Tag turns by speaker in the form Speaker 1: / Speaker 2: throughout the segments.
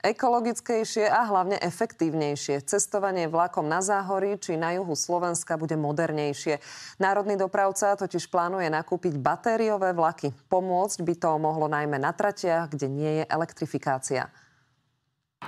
Speaker 1: Ekologickejšie a hlavne efektívnejšie. Cestovanie vlakom na Záhorí či na juhu Slovenska bude modernejšie. Národný dopravca totiž plánuje nakúpiť batériové vlaky. Pomôcť by to mohlo najmä na tratiach, kde nie je elektrifikácia.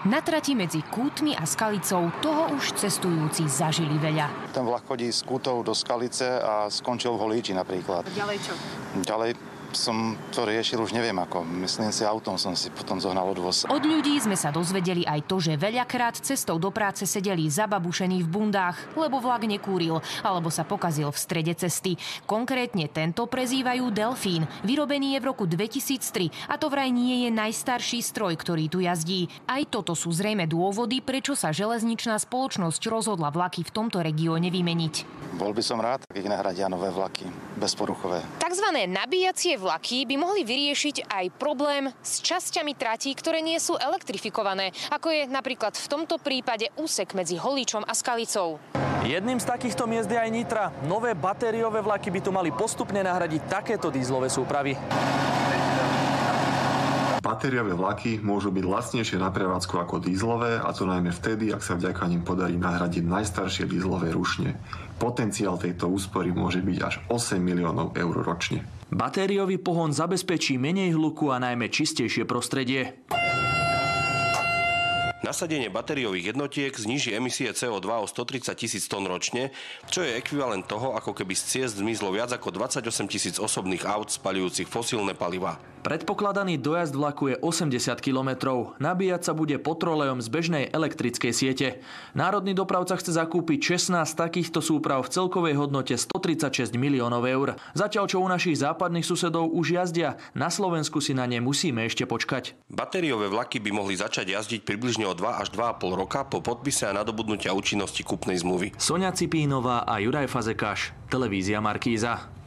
Speaker 2: Na trati medzi Kútmi a Skalicou toho už cestujúci zažili veľa.
Speaker 3: Ten vlak chodí z Kútov do Skalice a skončil v Holíči napríklad.
Speaker 2: Ďalej čo?
Speaker 3: Ďalej som to riešil, už neviem ako. Myslím si, autom som si potom zohnal odvoz.
Speaker 2: Od ľudí sme sa dozvedeli aj to, že veľakrát cestou do práce sedeli zababušení v bundách, lebo vlak nekúril, alebo sa pokazil v strede cesty. Konkrétne tento prezývajú Delfín. Vyrobený je v roku 2003 a to vraj nie je najstarší stroj, ktorý tu jazdí. Aj toto sú zrejme dôvody, prečo sa železničná spoločnosť rozhodla vlaky v tomto regióne vymeniť.
Speaker 3: Bol by som rád, ak ich nahradia nové vlaky, bezporuchové.
Speaker 2: Takzvané nabíjacie vlaky by mohli vyriešiť aj problém s časťami tratí, ktoré nie sú elektrifikované, ako je napríklad v tomto prípade úsek medzi Holíčom a Skalicou.
Speaker 4: Jedným z takýchto miest je aj Nitra. Nové batériové vlaky by tu mali postupne nahradiť takéto dízlové súpravy.
Speaker 5: Batériové vlaky môžu byť lacnejšie na prevádzku ako dízlové, a to najmä vtedy, ak sa vďaka nim podarí nahradiť najstaršie dízlové rušne. Potenciál tejto úspory môže byť až 8 miliónov eur ročne.
Speaker 4: Batériový pohon zabezpečí menej hluku a najmä čistejšie prostredie.
Speaker 6: Nasadenie batériových jednotiek zníži emisie CO2 o 130 000 tón ročne, čo je ekvivalent toho, ako keby z ciest zmizlo viac ako 28 000 osobných aut spaľujúcich fosílne palivá.
Speaker 4: Predpokladaný dojazd vlaku je 80 kilometrov. Nabíjať sa bude potrolejom z bežnej elektrickej siete. Národný dopravca chce zakúpiť 16 takýchto súprav v celkovej hodnote 136 miliónov eur. Zatiaľ, čo u našich západných susedov už jazdia, na Slovensku si na ne musíme ešte počkať.
Speaker 6: Batériové vlaky by mohli začať jazdiť približne o 2 až 2,5 roka po podpise a nadobudnutia účinnosti kúpnej zmluvy.
Speaker 4: Soňa Cipínová a Juraj Fazekáš, televízia Markíza.